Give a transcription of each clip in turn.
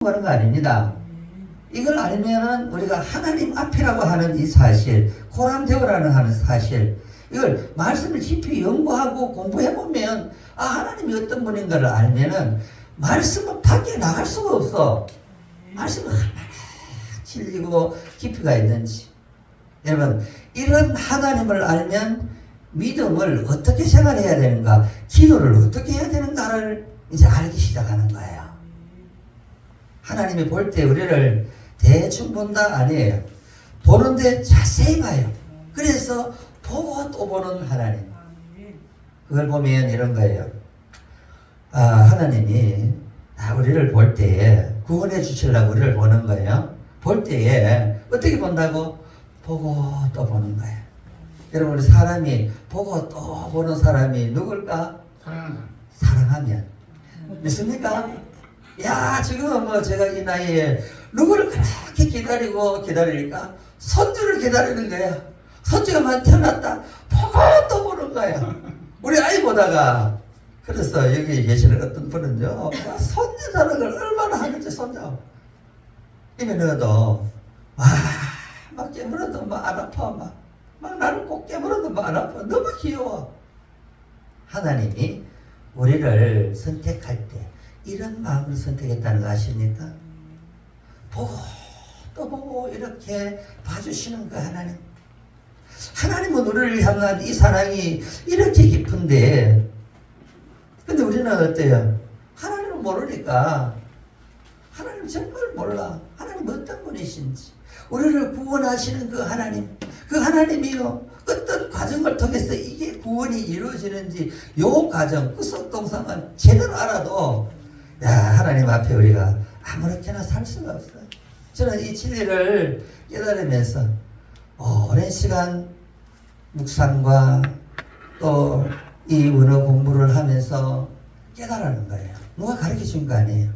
하는 거 아닙니다. 이걸 알면은 우리가 하나님 앞이라고 하는 이 사실, 코람데오라는 하는 사실, 이걸 말씀을 깊이 연구하고 공부해보면 하나님이 어떤 분인가를 알면은 말씀은 밖에 나갈 수가 없어. 말씀은 얼마나 진리고 깊이가 있는지. 여러분, 이런 하나님을 알면 믿음을 어떻게 생활해야 되는가, 기도를 어떻게 해야 되는가를 이제 알기 시작하는 거예요. 하나님이 볼 때 우리를 대충 본다 아니에요. 보는데 자세히 봐요. 그래서 보고 또 보는 하나님. 그걸 보면 이런 거예요. 하나님이 우리를 볼 때에 구원해 주시려고 우리를 보는 거예요. 볼 때에 어떻게 본다고? 보고 또 보는 거예요. 여러분, 우리 사람이 보고 또 보는 사람이 누굴까? 사랑하면. 믿습니까? 야, 지금 뭐 제가 이 나이에 누구를 그렇게 기다리니까 손주를 기다리는 거야. 손주가 만 태어났다. 보고 또 보는 거야. 우리 아이 보다가, 그래서 여기 계시는 어떤 분은요, 손주 자랑을 얼마나 하는지 손자. 입에 넣어도 막 깨물어도 막 안 아파. 막 나를 꼭 깨물어도 막 안 아파. 너무 귀여워. 하나님이 우리를 선택할 때 이런 마음을 선택했다는 거 아십니까? 보고 또 보고 이렇게 봐주시는 거 하나님. 하나님은 우리를 향한 이 사랑이 이렇게 깊은데, 근데 우리는 어때요? 하나님을 모르니까, 하나님 정말 몰라. 하나님 어떤 분이신지, 우리를 구원하시는 그 하나님, 그 하나님이요, 어떤 과정을 통해서 이게 구원이 이루어지는지 요 과정, 그 속동상을 제대로 알아도 하나님 앞에 우리가 아무렇게나 살 수가 없어요. 저는 이 진리를 깨달으면서 오랜 시간 묵상과 또 이 원어 공부를 하면서 깨달는 거예요. 누가 가르쳐 준 거 아니에요.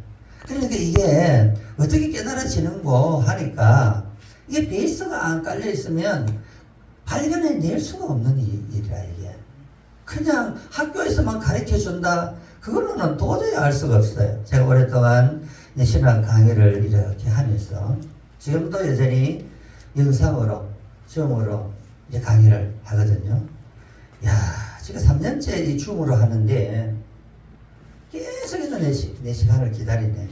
그러니까 이게 어떻게 깨달아지는고 하니까, 이게 베이스가 안 깔려 있으면 발견해낼 수가 없는 일이라. 이게 그냥 학교에서만 가르쳐 준다, 그걸로는 도저히 알 수가 없어요. 제가 오랫동안 신학 강의를 이렇게 하면서 지금도 여전히 영상으로, 줌으로 이제 강의를 하거든요. 지금 3년째 이 줌으로 하는데 계속해서 4시간을 기다리네.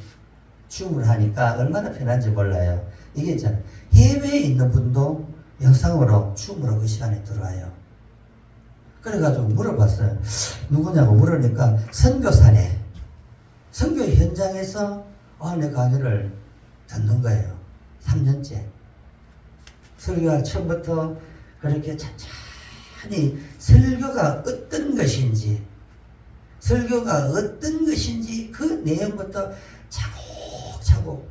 줌을 하니까 얼마나 편한지 몰라요. 이게 있잖아요. 해외에 있는 분도 영상으로 줌으로 그 시간에 들어와요. 그래가지고 물어봤어요. 누구냐고 물으니까 선교사네. 선교 현장에서 내 강의를 듣는 거예요. 3년째. 설교가 처음부터 그렇게 천천히 설교가 어떤 것인지, 그 내용부터 차곡차곡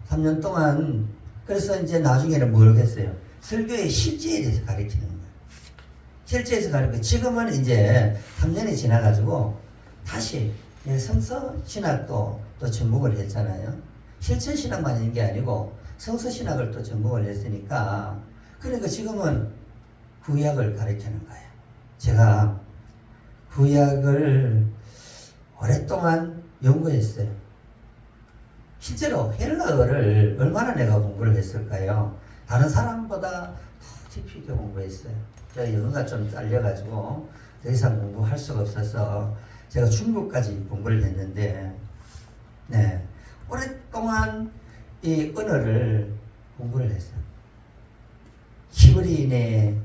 3년 동안. 그래서 이제 나중에는 뭘 했어요? 설교의 실제에 대해서 가르치는 거예요. 실제에서 가르치고, 지금은 이제 3년이 지나가지고 다시 성서 신학도 또 전공을 했잖아요. 실천 신학만 있는 게 아니고 성서 신학을 또 전공을 했으니까, 그러니까 지금은 구약을 가르치는 거예요. 제가 구약을 오랫동안 연구했어요. 실제로 헬라어를 얼마나 내가 공부를 했을까요? 다른 사람보다 더 깊이 있게 공부했어요. 제가 영어가 좀 딸려가지고 더 이상 공부할 수가 없어서 제가 중국까지 공부를 했는데, 오랫동안 이 언어를 공부를 했어요. 히브리인의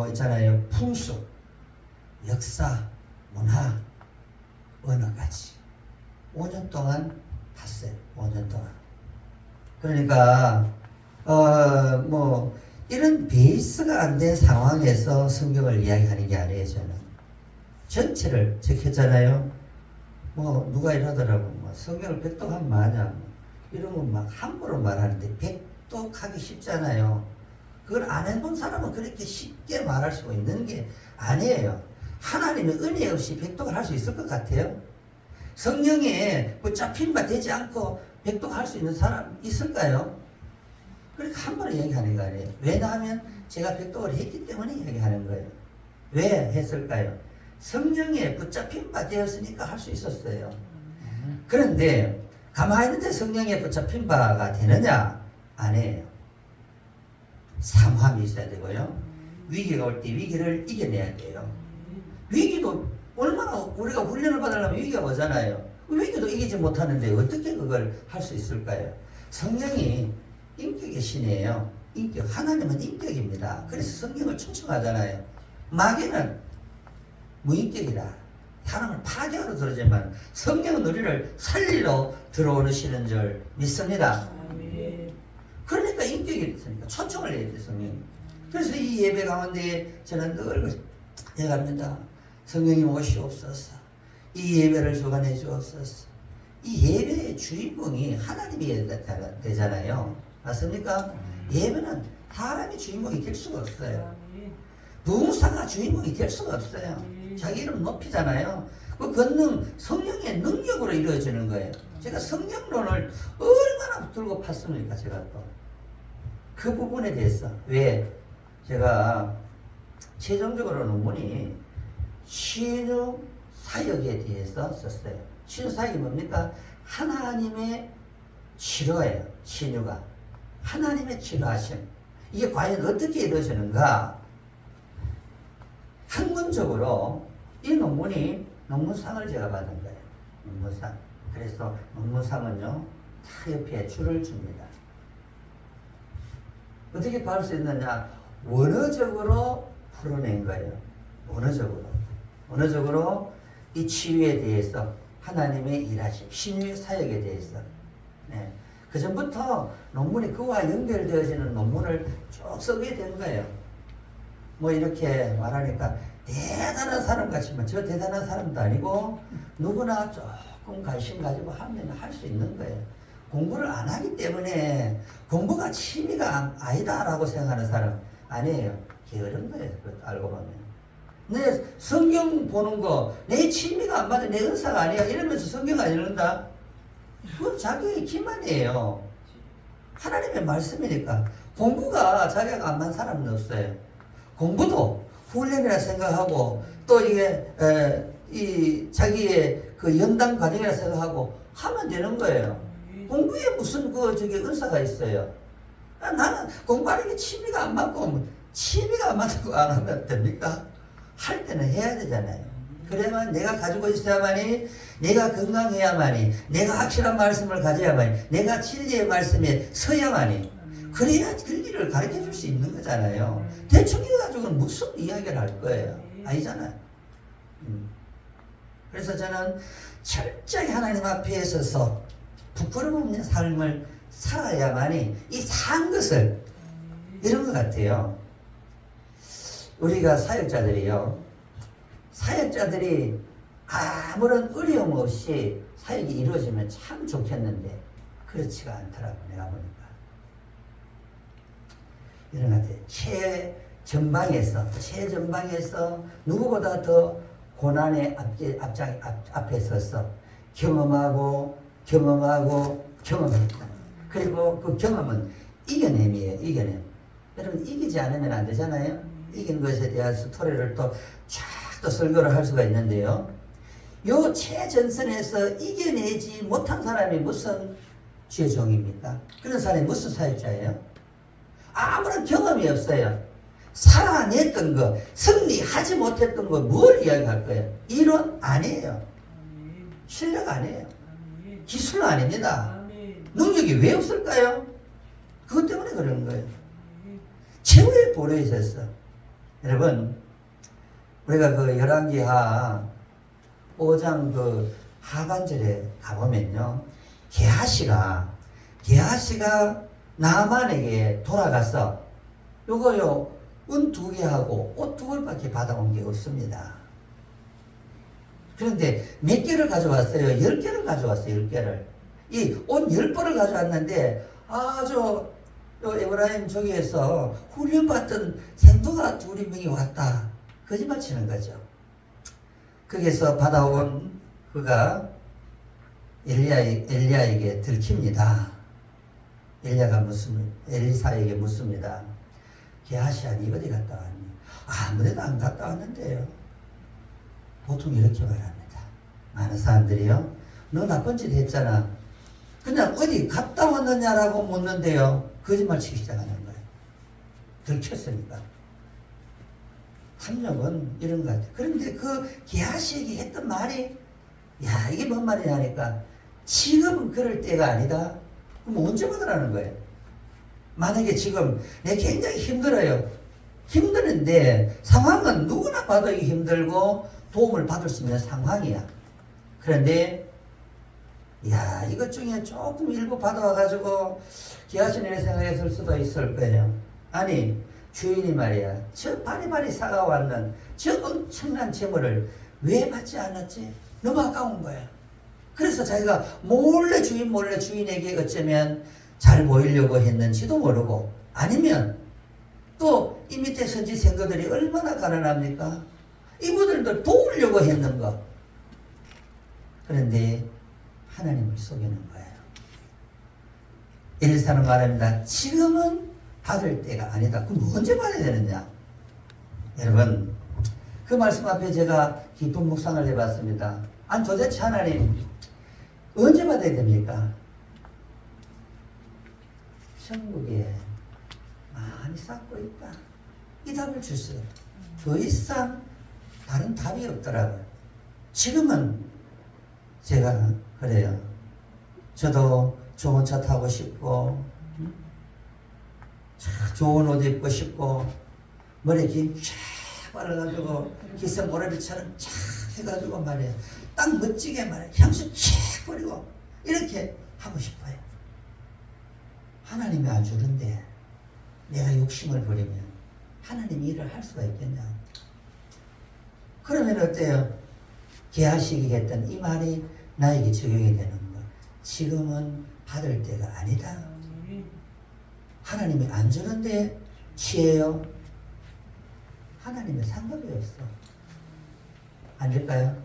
있잖아요. 풍습, 역사, 문화, 언어까지 5년 동안 봤어요. 5년 동안. 그러니까 이런 베이스가 안 된 상황에서 성경을 이야기하는 게 아니에요. 저는 전체를 적혔잖아요. 누가 이러더라고, 성경을 백독하면 마냐, 이러면 막 함부로 말하는데, 백독하기 쉽잖아요. 그걸 안 해본 사람은 그렇게 쉽게 말할 수 있는 게 아니에요. 하나님의 은혜 없이 백독을 할 수 있을 것 같아요? 성령에 붙잡힌 바 되지 않고 백독할 수 있는 사람 있을까요? 그러니까 함부로 얘기하는 거 아니에요. 왜냐하면 제가 백독을 했기 때문에 얘기하는 거예요. 왜 했을까요? 성령에 붙잡힌 바 되었으니까 할 수 있었어요. 그런데 가만히 있는데 성령에 붙잡힌 바가 되느냐? 아니에요. 상함이 있어야 되고요. 위기가 올 때 위기를 이겨내야 돼요. 위기도 얼마나 우리가 훈련을 받으려면 위기가 오잖아요. 위기도 이기지 못하는데 어떻게 그걸 할 수 있을까요? 성령이 인격의 신이에요. 인격. 하나님은 인격입니다. 그래서 성령을 충성하잖아요. 마귀는 무인격이다. 사람을 파괴하러 들어오지만 성령은 우리를 살리러 들어오시는 줄 믿습니다. 그러니까 인격이 있으니까 초청을 해야 돼, 성령이. 그래서 이 예배 가운데 저는 늘 해갑니다. 성령님 오시옵소서. 이 예배를 주관해 주옵소서. 이 예배의 주인공이 하나님이 되잖아요. 맞습니까? 예배는 사람이 주인공이 될 수가 없어요. 부흥사가 주인공이 될 수가 없어요. 자기 이름 높이잖아요. 그 권능 성령의 능력으로 이루어지는 거예요. 제가 성령론을 얼마나 들고 팠습니까? 제가 또 그 부분에 대해서 왜 제가 최종적으로 논문이 신유 사역에 대해서 썼어요. 신유 사역이 뭡니까? 하나님의 치료예요. 신유가 하나님의 치료하심. 이게 과연 어떻게 이루어지는가? 학문적으로 이 논문이 논문상을 제가 받은 거예요. 논문상. 그래서 논문상은요, 다 옆에 줄을 줍니다. 어떻게 받을 수 있느냐? 원어적으로 풀어낸 거예요. 원어적으로. 원어적으로 이 치유에 대해서 하나님의 일하심, 신유의 사역에 대해서. 네. 그 전부터 논문이 그와 연결되어지는 논문을 쭉 쓰게 된 거예요. 뭐 이렇게 말하니까 대단한 사람 같지만 저 대단한 사람도 아니고 누구나 조금 관심 가지고 하면 할 수 있는 거예요. 공부를 안 하기 때문에 공부가 취미가 아니다라고 생각하는 사람 아니에요. 게으른 거예요. 알고 보면. 내 성경 보는 거 내 취미가 안 맞아. 내 은사가 아니야. 이러면서 성경 안 읽는다. 그건 자기의 기만이에요. 하나님의 말씀이니까. 공부가 자기가 안 맞는 사람은 없어요. 공부도 훈련이라 생각하고 또 이게 이 자기의 그 연단 과정이라 생각하고 하면 되는 거예요. 공부에 무슨 은사가 있어요. 나는 공부하는 게 취미가 안 맞고 취미가 안 맞고 안 하면 됩니까? 할 때는 해야 되잖아요. 그래야만 내가 가지고 있어야만이, 내가 건강해야만이, 내가 확실한 말씀을 가져야만이, 내가 진리의 말씀에 서야만이, 그래야 진리를 가르쳐 줄 수 있는 거잖아요. 대충 이거 가지고는 무슨 이야기를 할 거예요. 아니잖아요. 그래서 저는 철저히 하나님 앞에 서서 부끄러움 없는 삶을 살아야만이 이 산 것을 이런 것 같아요. 우리가 사역자들이요. 사역자들이 아무런 어려움 없이 사역이 이루어지면 참 좋겠는데 그렇지가 않더라고 내가 보니까. 이런 것 같아요. 최전방에서 누구보다 더 고난의 앞에 서서 경험했다. 그리고 그 경험은 이겨냄이에요. 이겨냄. 여러분 이기지 않으면 안 되잖아요. 이긴 것에 대한 스토리를 또 쫙 설교를 할 수가 있는데요. 요 최전선에서 이겨내지 못한 사람이 무슨 죄종입니까? 그런 사람이 무슨 사역자예요? 아무런 경험이 없어요. 살아냈던 거, 승리하지 못했던 거 뭘 이야기할 거예요? 이론 아니에요. 실력 아니에요. 기술 아닙니다. 능력이 왜 없을까요? 그것 때문에 그러는 거예요. 최후의 보루에 있었어. 여러분, 우리가 그 열왕기하 5장 그 하반절에 가보면요. 게하시가 나만에게 돌아가서 요거요, 은 2개하고 옷 2벌밖에 받아온 게 없습니다. 그런데 몇 개를 가져왔어요? 10개를 가져왔어요. 10개를. 이 옷 10벌을 가져왔는데 아주 에브라임 저기에서 훈련받던 생도가 2명이 왔다. 거짓말 치는 거죠. 거기서 받아온 그가 엘리야에게 들킵니다. 엘리사에게 묻습니다. 게하시야, 니 어디 갔다 왔니? 아무데도 안 갔다 왔는데요. 보통 이렇게 말합니다. 많은 사람들이요. 너 나쁜 짓 했잖아. 그냥 어디 갔다 왔느냐라고 묻는데요. 거짓말 치기 시작하는 거예요. 들켰으니까. 탐욕은 이런 것 같아요. 그런데 그 게하시에게 했던 말이, 야, 이게 뭔 말이냐 하니까, 지금은 그럴 때가 아니다. 그럼 언제 받으라는 거예요? 만약에 지금 내가 굉장히 힘들어요. 힘드는데 상황은 누구나 봐도 이게 힘들고 도움을 받을 수 있는 상황이야. 그런데 야, 이것 중에 조금 일부 받아와가지고 기하신 일을 생각했을 수도 있을 거예요. 아니, 주인이 말이야, 저 바리바리 사가왔는 저 엄청난 재물을 왜 받지 않았지? 너무 아까운 거야. 그래서 자기가 몰래 주인에게 어쩌면 잘 보이려고 했는지도 모르고, 아니면 또 이 밑에 선지 생도들이 얼마나 가난합니까? 이분들도 도우려고 했는가? 그런데 하나님을 속이는 거예요. 엘리사는 말합니다. 지금은 받을 때가 아니다. 그럼 언제 받아야 되느냐? 여러분, 그 말씀 앞에 제가 깊은 묵상을 해봤습니다. 아니, 도대체 하나님 언제 받아야 됩니까? 천국에 많이 쌓고 있다. 이 답을 주세요. 더 이상 다른 답이 없더라고요. 지금은 제가 그래요. 저도 좋은 차 타고 싶고, 좋은 옷 입고 싶고, 머리 긴쫙 발라가지고 기성오라비처럼 쫙 해가지고 말이에요. 딱 멋지게 말이에요. 향수 쫙 뿌리고 이렇게 하고 싶어요. 하나님이 안 주는데 내가 욕심을 부리면 하나님이 일을 할 수가 있겠냐? 그러면 어때요? 게하시기 했던 이 말이 나에게 적용이 되는 거. 지금은 받을 때가 아니다. 하나님이 안 주는데 취해요? 하나님의 상관이 없어. 아닐까요?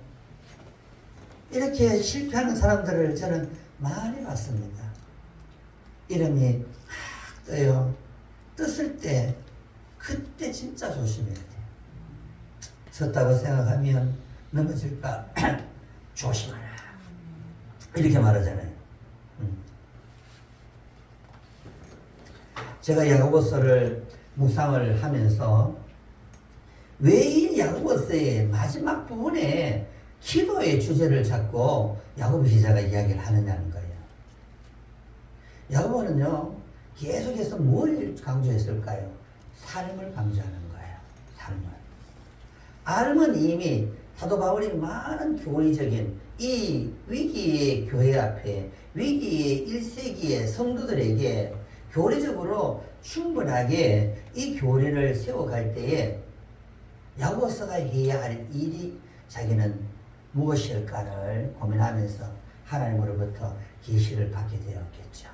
이렇게 실패하는 사람들을 저는 많이 봤습니다. 이름이 막 떠요. 떴을 때 그때 진짜 조심해야 돼요. 섰다고 생각하면 넘어질까 조심하라. 이렇게 말하잖아요. 제가 야고보서를 묵상을 하면서 왜 이 야고보서의 마지막 부분에 기도의 주제를 잡고 야고보 기자가 이야기를 하느냐는 거예요. 야고보는요, 계속해서 뭘 강조했을까요? 삶을 강조하는 거예요. 삶을. 삶은 이미 사도 바울이 많은 교리적인 이 위기의 교회 앞에, 위기의 1세기의 성도들에게 교리적으로 충분하게 이 교리를 세워갈 때에 야고보서가 해야 할 일이 자기는 무엇일까를 고민하면서 하나님으로부터 계시를 받게 되었겠죠.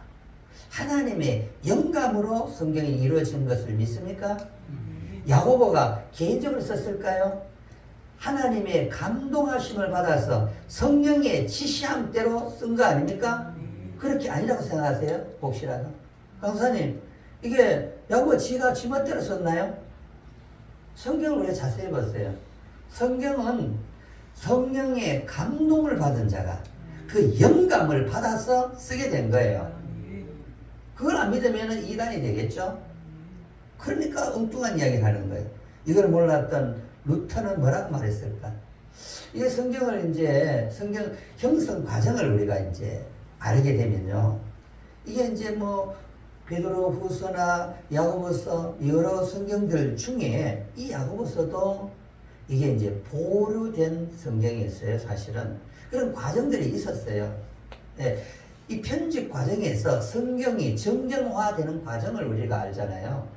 하나님의 영감으로 성경이 이루어진 것을 믿습니까? 야고보가 개인적으로 썼을까요? 하나님의 감동하심을 받아서 성령의 지시함대로 쓴 거 아닙니까? 그렇게 아니라고 생각하세요? 혹시라도? 강사님, 이게 야고보 지가 지멋대로 썼나요? 성경을 왜 자세히 보세요? 성경은 성령의 감동을 받은 자가 그 영감을 받아서 쓰게 된 거예요. 그걸 안 믿으면 이단이 되겠죠? 그러니까 엉뚱한 이야기를 하는 거예요. 이걸 몰랐던 루터는 뭐라고 말했을까? 이게 성경을 이제, 성경 형성 과정을 우리가 이제 알게 되면요. 이게 이제 뭐, 베드로 후서나 야고보서 여러 성경들 중에 이 야고보서도 이게 이제 보류된 성경이었어요, 사실은. 그런 과정들이 있었어요. 네. 이 편집 과정에서 성경이 정정화되는 과정을 우리가 알잖아요.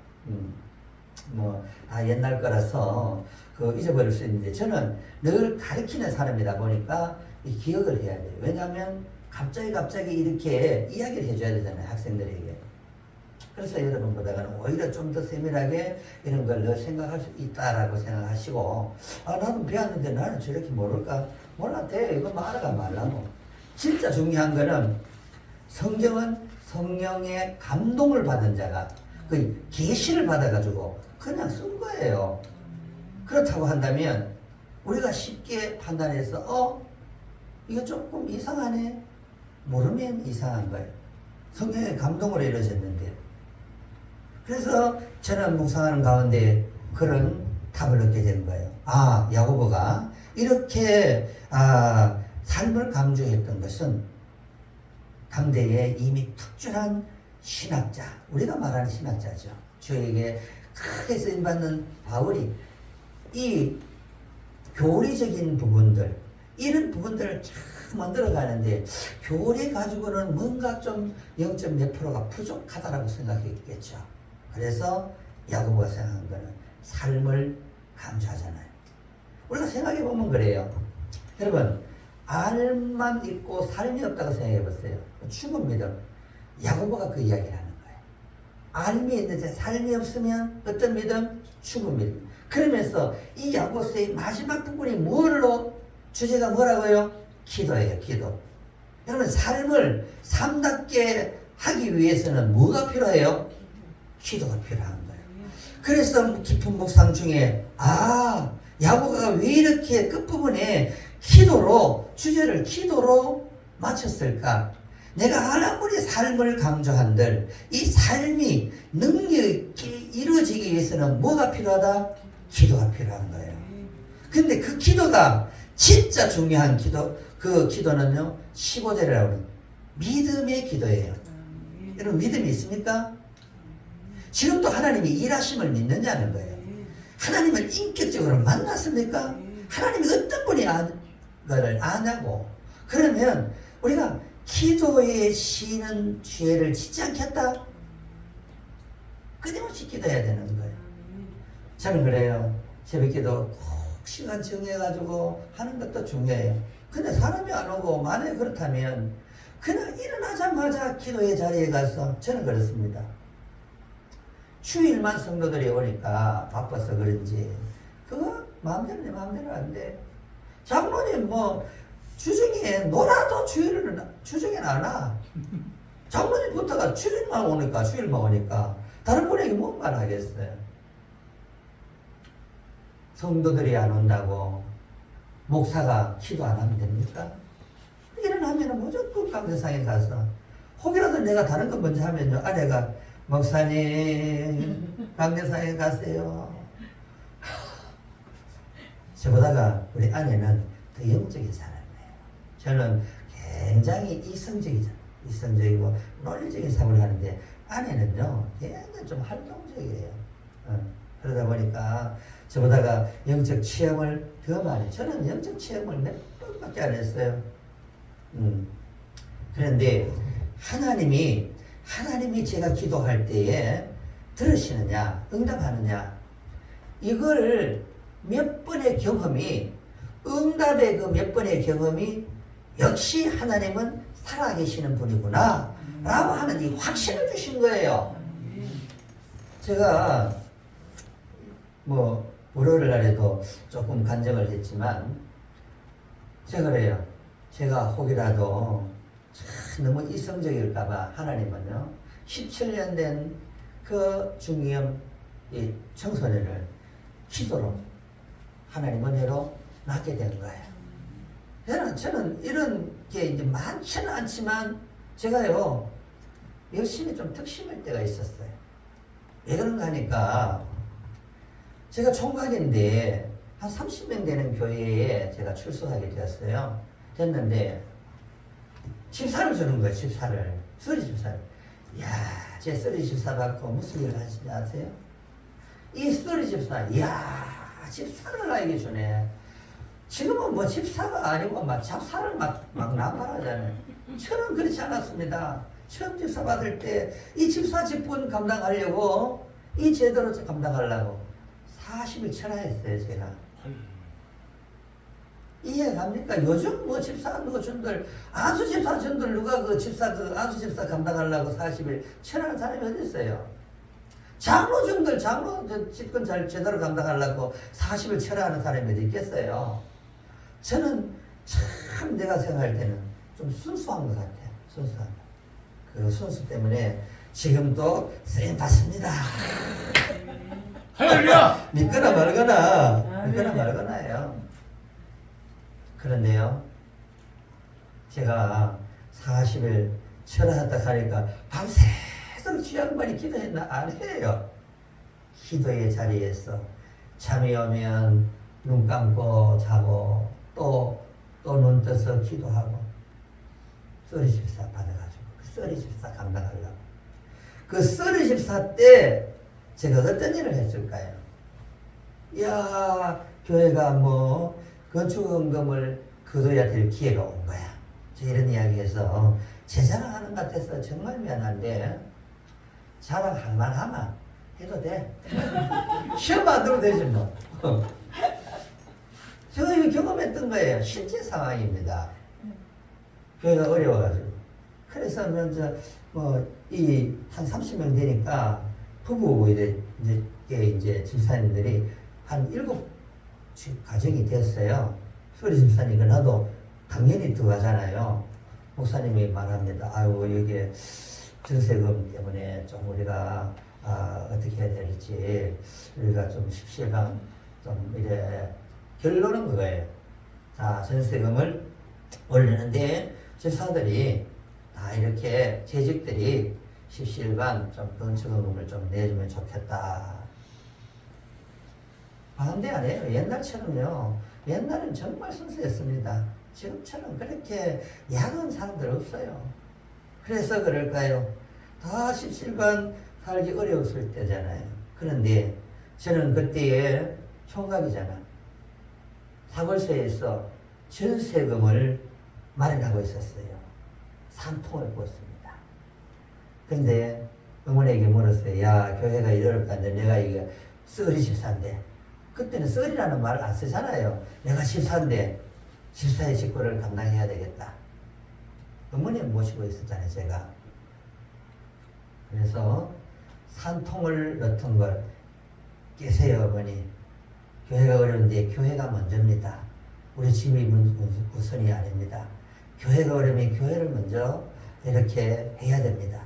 다 옛날 거라서 잊어버릴 수 있는데, 저는 늘 가르치는 사람이다 보니까 이 기억을 해야 돼요. 왜냐하면 갑자기 이렇게 이야기를 해줘야 되잖아요, 학생들에게. 그래서 여러분보다는 오히려 좀 더 세밀하게 이런 걸 더 생각할 수 있다라고 생각하시고, 나도 배웠는데 나는 저렇게 모를까? 몰랐대. 이거 말아가 말라고. 진짜 중요한 거는 성경은 성령의 감동을 받은 자가 그 계시를 받아가지고 그냥 쓴 거예요. 그렇다고 한다면 우리가 쉽게 판단해서 이거 조금 이상하네, 모르면 이상한 거예요. 성경의 감동으로 이루어졌는데. 그래서 저는 묵상하는 가운데 그런 답을 얻게 된 거예요. 아, 야고보가 이렇게 삶을 강조했던 것은 당대에 이미 특출한 신학자, 우리가 말하는 신학자죠. 주에게 크게 쓰임받는 바울이 이 교리적인 부분들, 이런 부분들을 잘 만들어가는데 교리 가지고는 뭔가 좀 0. 몇 프로가 부족하다라고 생각했겠죠. 그래서 야고보가 생각한 거는 삶을 강조하잖아요. 우리가 생각해보면 그래요. 여러분, 알만 있고 삶이 없다고 생각해보세요. 죽은 믿음. 야고보가 그 이야기를 하는 거예요. 알미 있는데 삶이 없으면 어떤 믿음? 죽은 믿음. 그러면서 이 야고보서의 마지막 부분이 뭘로, 주제가 뭐라고요? 기도예요, 기도. 여러분, 삶을 삶답게 하기 위해서는 뭐가 필요해요? 기도가 필요한 거예요. 그래서 깊은 묵상 중에 야고보가 왜 이렇게 끝부분에 주제를 기도로 맞췄을까? 내가 아무리 삶을 강조한들 이 삶이 능력있게 이루어지기 위해서는 뭐가 필요하다? 기도가 필요한 거예요. 근데 그 기도가 진짜 중요한 기도, 그 기도는요 15절이라고 합니다. 믿음의 기도예요. 여러분, 믿음이 있습니까? 지금도 하나님이 일하심을 믿느냐는 거예요. 하나님을 인격적으로 만났습니까? 하나님이 어떤 분이 아냐고. 그러면 우리가 기도에 쉬는 죄를 짓지 않겠다? 끊임없이 기도해야 되는 거예요. 저는 그래요. 새벽기도 꼭 시간 정해가지고 하는 것도 중요해요. 근데 사람이 안 오고 만약에 그렇다면 그냥 일어나자마자 기도의 자리에 가서, 저는 그렇습니다. 주일만 성도들이 오니까 바빠서 그런지 그거 마음대로 내 마음대로 안 돼. 장로님 주중에 놀아도 주중에는 안 와. 장로님부터가 주일만 오니까 다른 분에게 뭔 말 하겠어요. 성도들이 안 온다고 목사가 기도 안 하면 됩니까? 일어나면 무조건 강대상에 가서 혹이라도 내가 다른 거 먼저 하면요, 아내가 목사님 강대상에 가세요. 저보다가 우리 아내는 더 영적인 사람이에요. 저는 굉장히 이성적이고 논리적인 삶을 하는데 아내는요 굉장히 좀 활동적이에요. 그러다 보니까 저보다가 영적 체험을 더 많이, 저는 영적 체험을 몇 번밖에 안 했어요. 그런데 하나님이 제가 기도할 때에 들으시느냐, 응답하느냐, 이걸 몇 번의 경험이, 응답의 그 몇 번의 경험이 역시 하나님은 살아계시는 분이구나 라고 하는 이 확신을 주신 거예요. 제가 월요일 날에도 조금 간증을 했지만 제가 그래요. 제가 혹이라도 너무 이성적일까봐 하나님은요 17년 된 그 중이염 이 청소년을 기도로 하나님 은혜로 낳게 된 거예요. 저는 이런 게 이제 많지는 않지만 제가요 열심히 좀 득심할 때가 있었어요. 왜 그런가 하니까 제가 총각인데 한 30명 되는 교회에 제가 출석하게 되었어요. 됐는데 집사를 주는 거예요. 집사를. 서리 집사를. 이야, 제 서리 집사 받고 무슨 일을 하시지 아세요? 이 서리 집사, 이야, 집사를 나에게 주네. 지금은 집사가 아니고 잡사를 막 나팔하잖아요. 저는 그렇지 않았습니다. 처음 집사 받을 때 이 집사 직분 감당하려고, 이 제도로 감당하려고 40일 천하했어요, 제가. 이해 갑니까? 요즘 집사 준들, 안수 집사 준들 누가 안수 집사 감당하려고 40일 천하는 사람이 어디 있어요? 장로 준들, 집권 제대로 감당하려고 40일 천하하는 사람이 어디 있겠어요? 저는 참 내가 생각할 때는 좀 순수한 것 같아요. 순수한. 그 순수 때문에 지금도 쓰임 받습니다. 할렐루야! 믿거나 말거나예요. 그런데요, 제가 40일 철하다 하니까 밤새도록 주양반이 기도했나? 안 해요. 기도의 자리에서 잠이 오면 눈 감고 자고 또 눈 떠서 기도하고 썰이 집사 받아가지고 그 썰이 집사 감당하려고. 그 썰이 집사 때 제가 어떤 일을 했을까요? 야, 교회가 뭐 건축원금을 거둬야 될 기회가 온 거야. 저 이런 이야기해서 제 자랑하는 것 같아서 정말 미안한데 자랑할 만하면 해도 돼. 시험 안 들어도 되지 뭐. 제가 이거 경험했던 거예요. 실제 상황입니다. 교회가 어려워가지고. 그래서 먼저 이 한 30명 되니까 부부 이제 집사님들이 한 7가정이 됐어요. 소리 집사님이 나도 당연히 들어가잖아요. 목사님이 말합니다. 아유, 여기에 전세금 때문에 좀 우리가 어떻게 해야 될지 우리가 좀 십시일반 좀 이래 결론은 그거예요. 자, 전세금을 올리는데 집사들이 다 이렇게 재직들이 십시일반 좀 건축원금을 좀 내주면 좋겠다. 반대 안 해요. 옛날처럼요. 옛날은 정말 순수했습니다. 지금처럼 그렇게 야근 사람들 없어요. 그래서 그럴까요? 다 십시일반 살기 어려웠을 때잖아요. 그런데 저는 그때에 총각이잖아. 사골세에서 전세금을 마련하고 있었어요. 3통을 부었습니다. 근데 어머니에게 물었어요. 야, 교회가 이렇다는데 내가 이거 썰이 집사인데. 그때는 썰이라는 말을 안 쓰잖아요. 내가 집사인데 집사의 직분을 감당해야 되겠다. 어머니 모시고 있었잖아요, 제가. 그래서 3통을 넣던 걸 깨세요, 어머니. 교회가 어려운데 교회가 먼저입니다. 우리 집이 우선이 아닙니다. 교회가 어려우면 교회를 먼저 이렇게 해야 됩니다.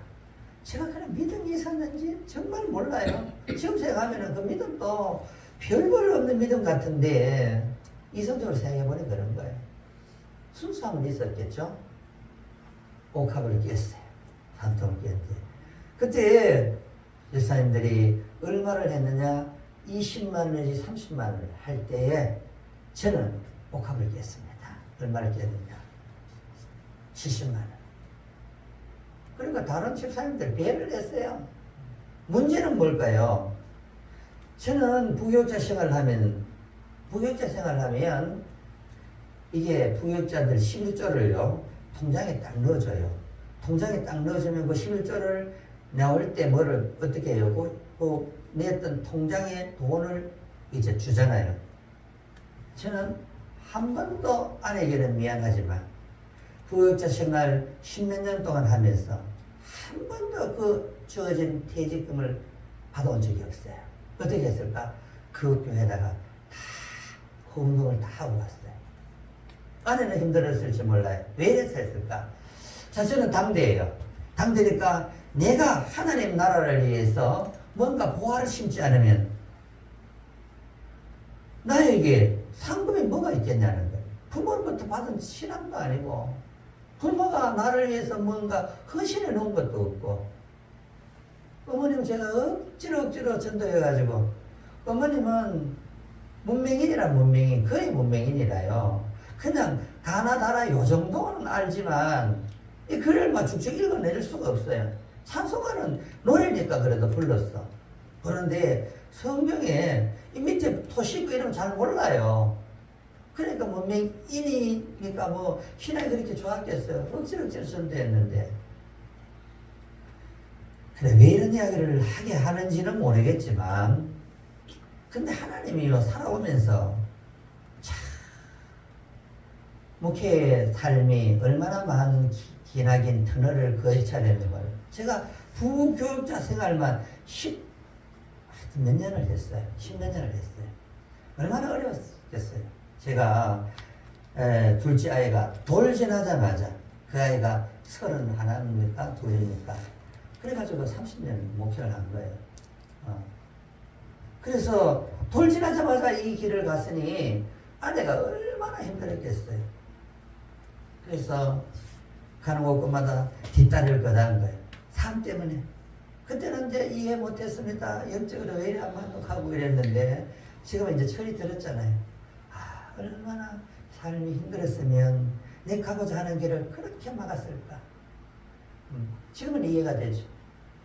제가 그런 믿음이 있었는지 정말 몰라요. 지금 생각하면 그 믿음도 별볼 없는 믿음 같은데 이성적으로 생각해보니 그런 거예요. 순수함은 있었겠죠? 옥합을 깼어요. 3통을 깼는데 그때 집사님들이 얼마를 했느냐? 20만 내지 30만 원을 할 때에 저는 옥합을 깼습니다. 얼마를 깼느냐? 70만 원. 그러니까 다른 집사님들 배를 냈어요. 문제는 뭘까요? 저는 부교육자 생활하면 이게 부교육자들 11조를요 통장에 딱 넣어줘요. 통장에 딱 넣어주면 그 11조를 나올 때 뭐를 어떻게 해요? 그 냈던 통장에 돈을 이제 주잖아요. 저는 한 번도 아내에게는 미안하지만 부교육자 생활 10몇 년 동안 하면서 한 번도 그 주어진 퇴직금을 받아온 적이 없어요. 어떻게 했을까? 그 교회에다가 다 헌금을 다 하고 왔어요. 아내는 힘들었을지 몰라요. 왜 이래서 했을까? 자, 저는 당대예요. 당대니까 내가 하나님 나라를 위해서 뭔가 보화를 심지 않으면 나에게 상금이 뭐가 있겠냐는 거예요. 부모로부터 받은 신앙도 아니고 부모가 나를 위해서 뭔가 헌신해 놓은 것도 없고 어머님 제가 억지로 전도해가지고 어머님은 문맹인이란 거의 문맹인이라요. 그냥 다나 요 정도는 알지만 이 글을 막 쭉쭉 읽어낼 수가 없어요. 찬송가는 노래니까 그래도 불렀어. 그런데 성경에 이 밑에 토시고 이러면 잘 몰라요. 그러니까 문맹인이니까 뭐 신앙이 그렇게 좋았겠어요. 억지로 전도했는데. 그래, 왜 이런 이야기를 하게 하는지는 모르겠지만 근데 하나님이요 살아오면서 참 목회의 삶이 얼마나 많은 기나긴 터널을 거쳐야 되는 걸 제가 부교육자 생활만 몇 년을 했어요. 10몇 년을 했어요. 얼마나 어려웠겠어요. 제가 둘째 아이가 돌진하자마자 그 아이가 31입니까? 둘입니까? 그래가지고 30년 목표를 한 거예요. 그래서 돌진하자마자 이 길을 갔으니 아내가 얼마나 힘들었겠어요. 그래서 가는 곳마다 뒷다리를 거다는 거예요. 삶 때문에. 그때는 이제 이해 못했습니다. 영적으로 왜 이래 안 만족하고 이랬는데 지금은 이제 철이 들었잖아요. 아, 얼마나 삶이 힘들었으면 내 가고자 하는 길을 그렇게 막았을까. 지금은 이해가 되죠.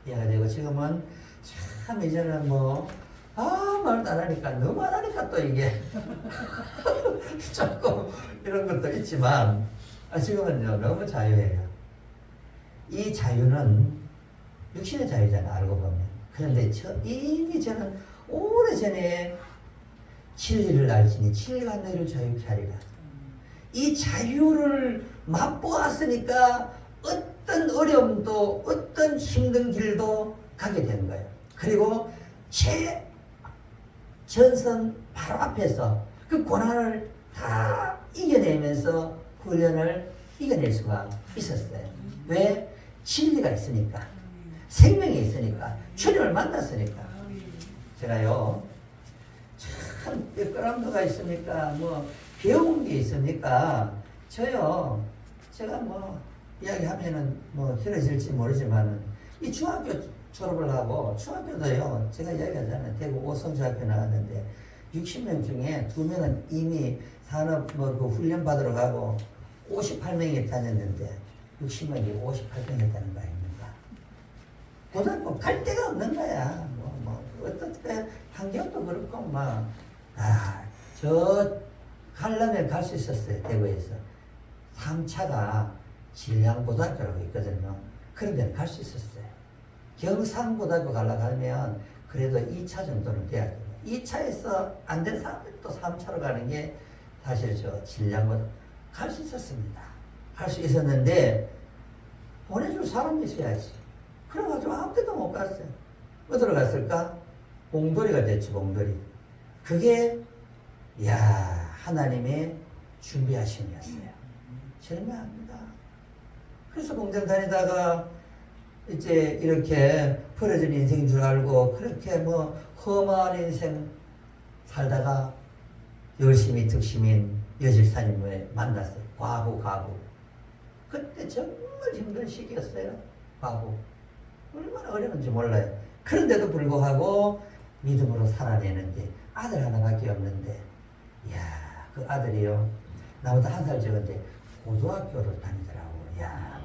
이해가 되고 지금은 참 이제는 뭐 말도 안 하니까 너무 안 하니까 또 이게 조금 이런 것도 있지만 지금은요 너무 자유해요. 이 자유는 육신의 자유잖아 알고 보면. 그런데 이미 저는 오래전에 진리를 알지니 진리가 너희를 자유케 하리라. 이 자유를 맛보았으니까 어떤 어려움도 어떤 힘든 길도 가게 되는 거예요. 그리고 제 전선 바로 앞에서 그 고난을 다 이겨내면서 훈련을 이겨낼 수가 있었어요. 왜? 진리가 있으니까. 생명이 있으니까. 주님을 만났으니까. 제가요 참 끌어온 거가 있습니까? 뭐 배운 게 있습니까? 저요 제가 뭐 이야기하면은 뭐 길어질지 모르지만은 이 중학교 졸업을 하고 중학교도요 제가 이야기하잖아요. 대구 오성중학교 나왔는데 60명 중에 2명은 이미 산업 뭐 그 훈련 받으러 가고 58명이 다녔는데 60명이 58명이었다는 거 아닙니까? 고등학교 갈 데가 없는 거야. 뭐 어떻게 환경도 그렇고 저 가려면 갈 수 있었어요. 대구에서 3차가 진량고등학교라고 있거든요. 그런 데는 갈 수 있었어요. 경상고등학교 가려고 하면 그래도 2차 정도는 돼야 돼요. 2차에서 안 된 사람들이 또 3차로 가는 게 사실 저 진량고등학교 갈 수 있었습니다. 갈 수 있었는데 보내줄 사람이 있어야지. 그래가지고 아무 데도 못 갔어요. 어디로 갔을까? 몽돌이가 됐지, 몽돌이. 그게 하나님의 준비하심이었어요. 절묘합니다. 그래서 공장 다니다가 이제 이렇게 벌어진 인생인 줄 알고 그렇게 뭐 험한 인생 살다가 열심히 득심인 여집사님을 만났어요. 과부. 그때 정말 힘든 시기였어요. 과부. 얼마나 어려운지 몰라요. 그런데도 불구하고 믿음으로 살아내는데 아들 하나밖에 없는데 그 아들이요 나보다 한 살 적은데 고등학교를 다니더라고.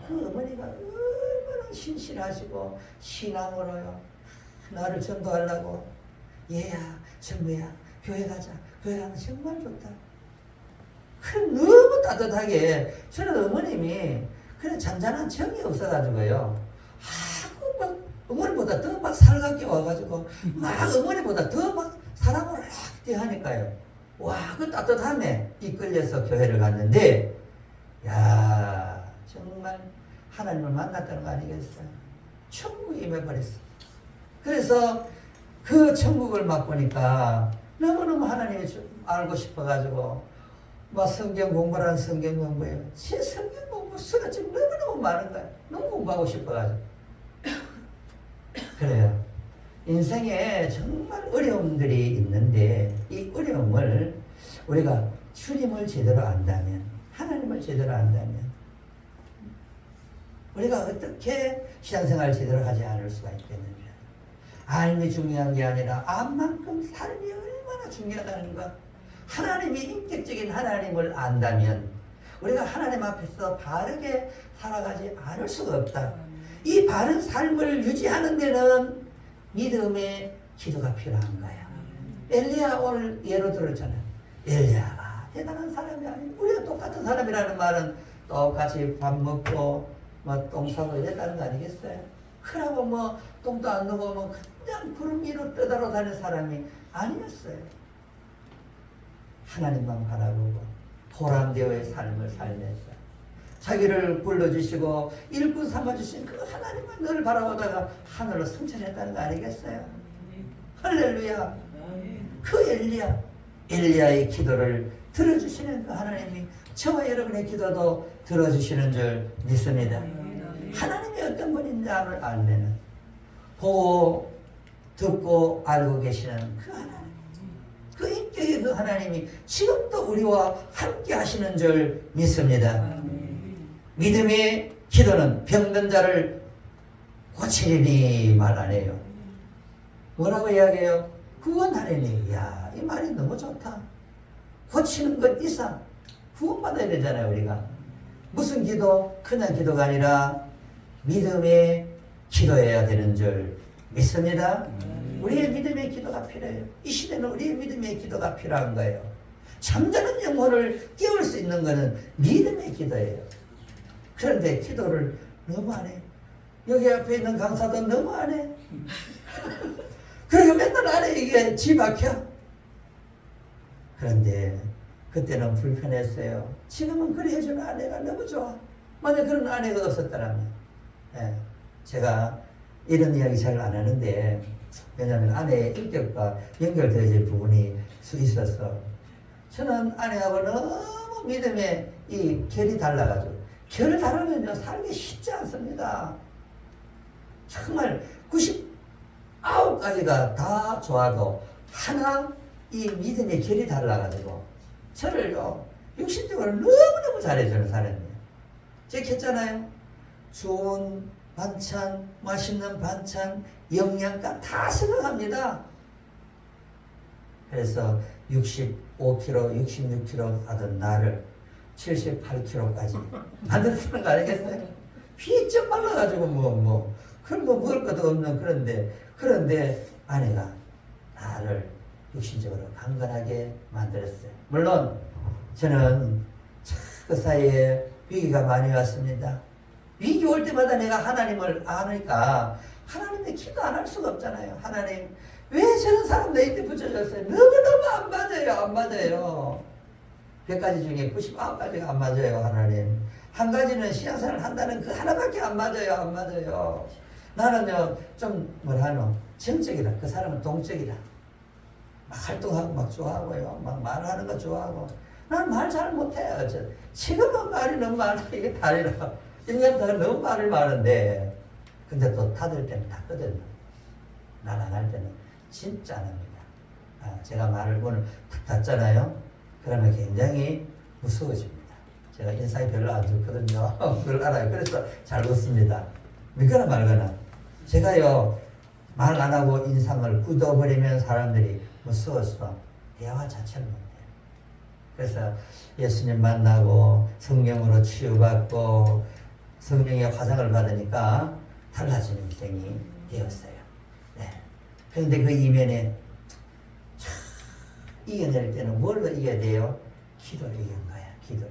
그 어머니가 얼마나 신실하시고 신앙으로요 나를 전도하려고 얘야 정모야 교회 가자. 교회 가면 정말 좋다. 그럼 너무 따뜻하게 저는 어머님이 그런 잔잔한 정이 없어가지고요 막 어머니보다 더 막 살갑게 와가지고 막 어머니보다 더 막 사랑을 확 하니까요. 그 따뜻함에 이끌려서 교회를 갔는데 정말 하나님을 만났다는 거 아니겠어요? 천국에 임해버렸어요. 그래서 그 천국을 맛보니까 너무너무 하나님이 알고 싶어가지고 막 성경 공부라는 성경 공부예요. 제 성경 공부 수가 지금 너무너무 많은 거예요. 너무 공부하고 싶어가지고. 그래요. 인생에 정말 어려움들이 있는데 이 어려움을 우리가 주님을 제대로 안다면 하나님을 제대로 안다면 우리가 어떻게 신앙생활을 제대로 하지 않을 수가 있겠느냐. 알미 중요한 게 아니라 암만큼 삶이 얼마나 중요하다는 것. 하나님이 인격적인 하나님을 안다면 우리가 하나님 앞에서 바르게 살아가지 않을 수가 없다. 이 바른 삶을 유지하는 데는 믿음의 기도가 필요한 거야. 엘리야 오늘 예로 들었잖아요. 엘리야가 대단한 사람이 아니고 우리가 똑같은 사람이라는 말은 똑같이 밥 먹고 똥 싸고 이랬다는 거 아니겠어요? 그러고 똥도 안 누고 그냥 구름 위로 떠다로 다니는 사람이 아니었어요. 하나님만 바라보고 보람되어의 삶을 살면서 자기를 불러주시고 일꾼 삼아주신 그 하나님만 늘 바라보다가 하늘로 승천했다는 거 아니겠어요? 할렐루야. 그 엘리야의 기도를 들어주시는 그 하나님이 저와 여러분의 기도도 들어주시는 줄 믿습니다. 하나님이 어떤 분인지 알면은 보고 듣고 알고 계시는 그 하나님, 그 인격의 그 하나님이 지금도 우리와 함께 하시는 줄 믿습니다. 믿음이 기도는 병든 자를 고치리니 말 안 해요. 뭐라고 이야기해요? 구원하리니. 야, 이 말이 너무 좋다. 고치는 것 이상 구원받아야 되잖아요, 우리가. 무슨 기도? 그냥 기도가 아니라 믿음의 기도해야 되는 줄 믿습니다. 우리의 믿음의 기도가 필요해요. 이 시대는 우리의 믿음의 기도가 필요한 거예요. 잠자는 영혼을 깨울 수 있는 것은 믿음의 기도예요. 그런데 기도를 너무 안 해. 여기 앞에 있는 강사도 너무 안 해. 그리고 맨날 안 해. 이게 지 막혀. 그런데 그때는 불편했어요. 지금은 그래 해주는 아내가 너무 좋아. 만약 그런 아내가 없었다면, 제가 이런 이야기 잘 안 하는데, 왜냐하면 아내의 인격과 연결되어질 부분이 있어서, 저는 아내하고 너무 믿음의 이 결이 달라가지고, 결을 다르면요 살기 쉽지 않습니다. 정말 99가지가 다 좋아도 하나 이 믿음의 결이 달라가지고 저를요 육신적으로 너무너무 잘해주는 사람이에요. 제가 했잖아요. 좋은 반찬, 맛있는 반찬, 영양가 다 생각합니다. 그래서 65kg, 66kg 하던 나를 78kg까지 만들었다는 거 아니겠어요? 피좀 말라가지고 그런 거 먹을 것도 없는 그런데 아내가 나를 육신적으로 강건하게 만들었어요. 물론 저는 그 사이에 위기가 많이 왔습니다. 위기 올 때마다 내가 하나님을 아니까 하나님의 기도 안 할 수가 없잖아요. 하나님 왜 저런 사람 내한테 붙여줬어요? 너무너무 안 맞아요. 100가지 중에 99가지가 안 맞아요. 하나님 한 가지는 신앙생활을 한다는 그 하나밖에 안 맞아요. 나는요 좀 정적이다. 그 사람은 동적이다. 막 활동하고 막 좋아하고요. 막 말하는 거 좋아하고. 난 말 잘 못해요. 지금은 말이 너무 많아. 이게 다리라. 1년 더 너무 말을 많은데. 근데 또 타들 때는 탔거든요. 난 안 할 때는 진짜 안 합니다. 제가 말을 오늘 탁 탔잖아요. 그러면 굉장히 무서워집니다. 제가 인상이 별로 안 좋거든요. 그걸 알아요. 그래서 잘 웃습니다. 믿거나 말거나. 제가요, 말 안 하고 인상을 굳어버리면 사람들이 무서워서 대화 자체를 못해요. 그래서 예수님 만나고 성령으로 치유받고 성령의 화장을 받으니까 달라진 인생이 되었어요. 네. 그런데 그 이면에 이겨낼 때는 뭘로 이겨야 돼요? 기도로 이긴 거야. 기도로.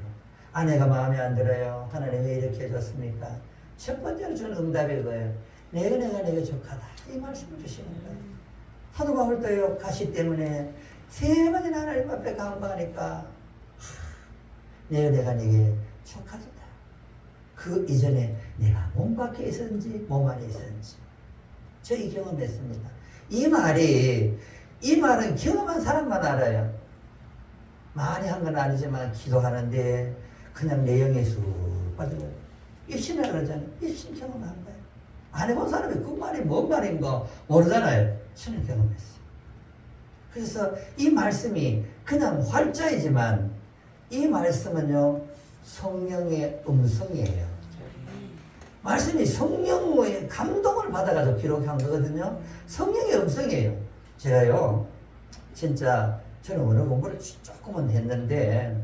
아내가 마음에 안 들어요. 하나님 왜 이렇게 해줬습니까? 첫 번째로 주는 응답이 그거예요. 내가 족하다. 이 말씀을 주시는 거예요. 사도 바울도요. 가시 때문에 3번이나 하나님 앞에 강구하니까 내가 네게 족하다. 그 이전에 내가 몸 밖에 있었는지 몸 안에 있었는지 저 이 경험했습니다. 이 말은 경험한 사람만 알아요. 많이 한 건 아니지만 기도하는데 그냥 내용에 쑥 빠져요. 입신이라 그러잖아요. 입신 경험한 거예요. 안 해본 사람이 그 말이 뭔 말인 거 모르잖아요. 저는 경험했어요. 그래서 이 말씀이 그냥 활자이지만 이 말씀은요 성령의 음성이에요. 말씀이 성령의 감동을 받아가지고 기록한 거거든요. 성령의 음성이에요. 제가요 진짜 저는 언어 공부를 조금은 했는데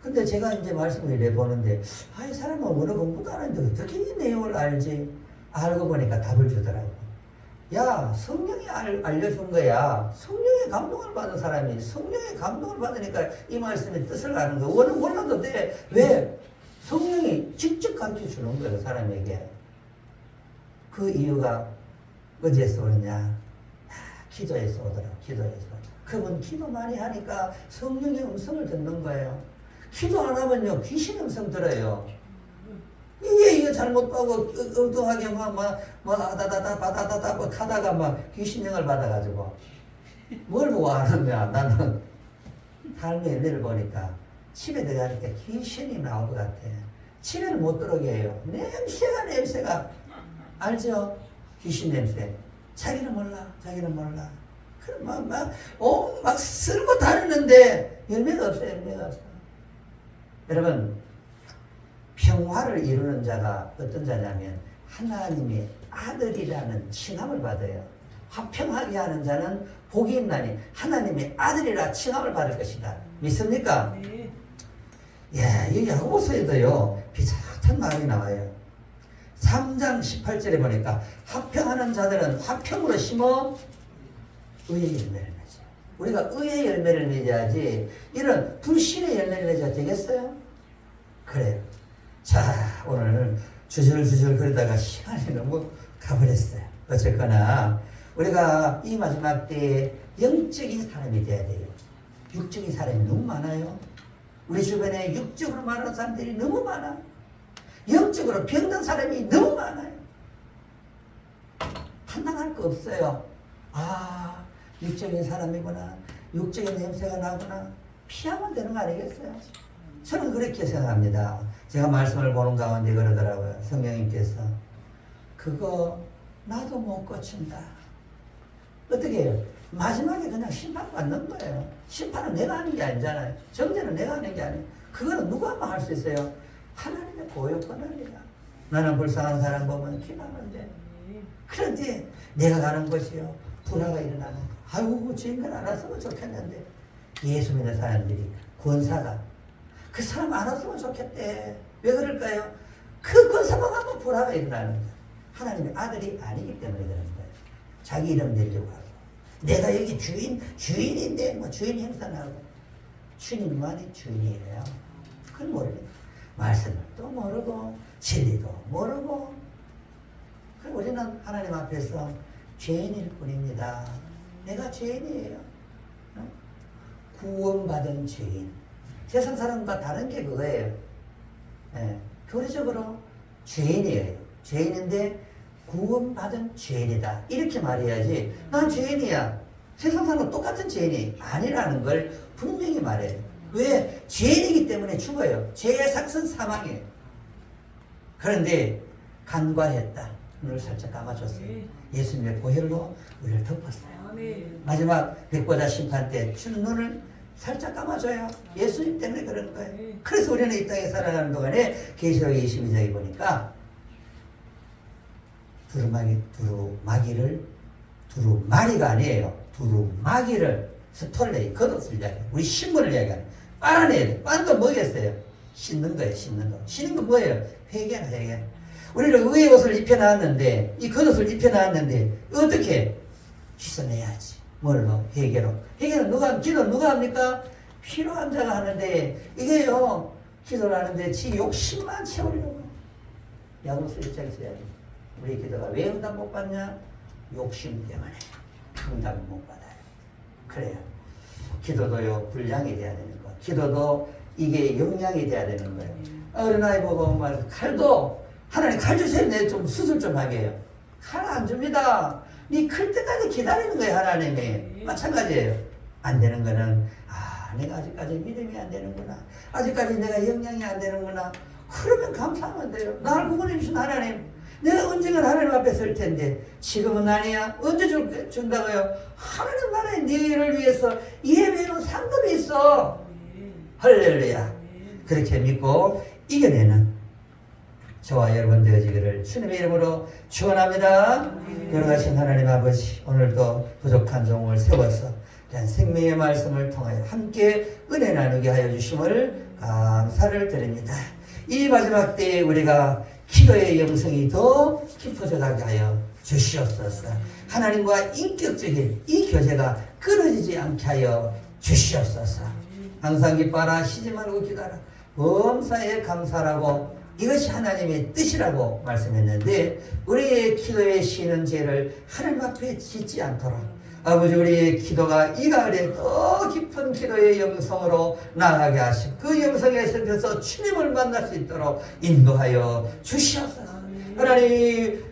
근데 제가 이제 말씀을 이래 보는데 이 사람은 언어 공부도 안 하는데 어떻게 이 내용을 알지? 알고 보니까 답을 주더라고. 야, 성령이 알려준 거야. 성령의 감동을 받은 사람이 성령의 감동을 받으니까 이 말씀의 뜻을 아는 거. 원은 몰라도 돼. 왜? 성령이 직접 가르쳐 주는 거예요, 사람에게. 그 이유가 어디에서 오느냐? 기도에서 오더라고, 기도에서. 그분 기도 많이 하니까 성령의 음성을 듣는 거예요. 기도 안 하면요, 귀신 음성 들어요. 이게 잘못 보고 엉뚱하게 아다다다 하다가 막 귀신령을 받아가지고 뭘 보고 아느냐. 나는 삶의 일을 보니까 집에 들어가니까 귀신이 나올 것 같아. 집에는 못 들어오게 해요. 냄새가 알죠? 귀신 냄새. 자기는 몰라. 그럼 막 쓸고 다니는데 열매가 없어요. 여러분 평화를 이루는 자가 어떤 자냐면 하나님의 아들이라는 칭함을 받아요. 화평하게 하는 자는 복이 있나니 하나님의 아들이라 칭함을 받을 것이다. 믿습니까? 네. 예, 이 야고보서에도요 비슷한 말이 나와요. 3장 18절에 보니까 화평하는 자들은 화평으로 심어 의의 열매를 맺어요. 우리가 의의 열매를 맺어야지 이런 불신의 열매를 맺어야 되겠어요? 그래요. 자, 오늘 주절주절 그러다가 시간이 너무 가버렸어요. 어쨌거나 우리가 이 마지막 때에 영적인 사람이 돼야 돼요. 육적인 사람이 너무 많아요. 우리 주변에 육적으로 말하는 사람들이 너무 많아. 영적으로 병든 사람이 너무 많아요. 판단할 거 없어요. 아, 육적인 사람이구나. 육적인 냄새가 나구나. 피하면 되는 거 아니겠어요? 저는 그렇게 생각합니다. 제가 말씀을 보는 가운데 그러더라고요. 성령님께서 그거 나도 못 고친다. 어떻게 해요? 마지막에 그냥 심판받는 거예요. 심판은 내가 하는 게 아니잖아요. 정죄는 내가 하는 게 아니에요. 그거는 누가 하면 할 수 있어요? 하나님의 고요권합니다. 나는 불쌍한 사람 보면 기나는데 그런데 내가 가는 것이요 불화가 일어나는 거. 아이고 주인을 알았으면 좋겠는데 예수 믿는 사람들이 권사가 그 사람 알았으면 좋겠대. 왜 그럴까요? 그 권사가 가면 불화가 일어나는 거예요. 하나님의 아들이 아니기 때문에 그런 거예요. 자기 이름 내려고 하고 내가 여기 주인인데 뭐 주인 행사하고 주님만이 주인이에요. 그건 모릅니다. 말씀을 또 모르고 진리도 모르고 그럼 우리는 하나님 앞에서 죄인일 뿐입니다. 내가 죄인이에요. 구원받은 죄인. 세상 사람과 다른 게 그거예요. 예, 교리적으로 죄인이에요. 죄인인데 구원받은 죄인이다. 이렇게 말해야지 난 죄인이야. 세상 사람과 똑같은 죄인이 아니라는 걸 분명히 말해요. 왜? 죄인이기 때문에 죽어요. 죄의 삭은 사망이에요. 그런데 간과했다. 눈을 살짝 감아줬어요. 예수님의 보혈로 우리를 덮었어요. 마지막 백보자 심판 때 주는 눈을 살짝 감아줘요. 예수님 때문에 그런 거예요. 그래서 우리는 이 땅에 살아가는 동안에 계시록 22장에 보니까 두루마리가 아니에요. 두루마기를 스톨레이 겉옷을 이야기해요. 우리 신문을 이야기하는 빨아내야 돼. 빤도 뭐겠어요? 씻는 거예요. 씻는 거. 씻는 건 뭐예요? 회개나 회개. 우리는 의의 옷을 입혀놨는데 이 겉옷을 입혀놨는데 어떻게 씻어내야지. 뭘로? 회개로. 회개는 기도는 누가 합니까? 필요한 자가 하는데 이게요 기도를 하는데 지 욕심만 채우려고. 야고보서 1장에서 이야기해요. 우리 기도가 왜 응답 못 받냐? 욕심 때문에 응답을 못 받아요. 그래요. 기도도요 분량이 돼야 되는 거. 기도도 이게 역량이 돼야 되는 거예요. 어린아이 보고 말 칼도 하나님 칼 주세요. 내 좀 수술 좀 하게 해요. 칼 안 줍니다. 니 클 때까지 기다리는 거예요. 하나님이. 마찬가지예요. 안 되는 거는 내가 아직까지 믿음이 안 되는구나. 아직까지 내가 역량이 안 되는구나. 그러면 감사하면 돼요. 나를 구원해 주신 하나님. 내가 언젠가 하나님 앞에 설 텐데 지금은 아니야. 언제 준다고요? 하나님 나라의 너희를 위해서 예배로 상급이 있어. 할렐루야. 그렇게 믿고 이겨내는 저와 여러분 되어지기를 주님의 이름으로 축원합니다. 걸어가신 하나님 아버지, 오늘도 부족한 종을 세워서 생명의 말씀을 통하여 함께 은혜 나누게 하여 주심을 감사를 드립니다. 이 마지막 때에 우리가 기도의 영성이 더 깊어져 가게 하여 주시옵소서. 하나님과 인격적인 이 교제가 끊어지지 않게 하여 주시옵소서. 항상 기뻐하라, 쉬지 말고 기도하라, 범사에 감사하라고, 이것이 하나님의 뜻이라고 말씀했는데 우리의 기도에 쉬는 죄를 하나님 앞에 짓지 않도록 아버지, 우리의 기도가 이 가을에 더 깊은 기도의 영성으로 나아가게 하시고 그 영성에 서서 주님을 만날 수 있도록 인도하여 주시옵소서. 하나님,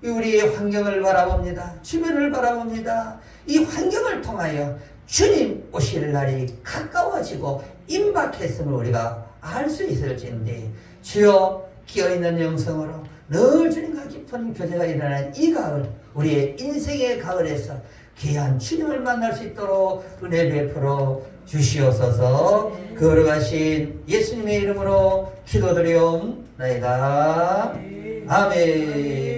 우리의 환경을 바라봅니다. 주변을 바라봅니다. 이 환경을 통하여 주님 오실 날이 가까워지고 임박했음을 우리가 알 수 있을진데 주여, 끼어있는 영성으로 늘 주님과 깊은 교제가 일어나는 이 가을, 우리의 인생의 가을에서 귀한 주님을 만날 수 있도록 은혜 베풀어 주시옵소서. 거룩하신 예수님의 이름으로 기도드리옵나이다. 아멘.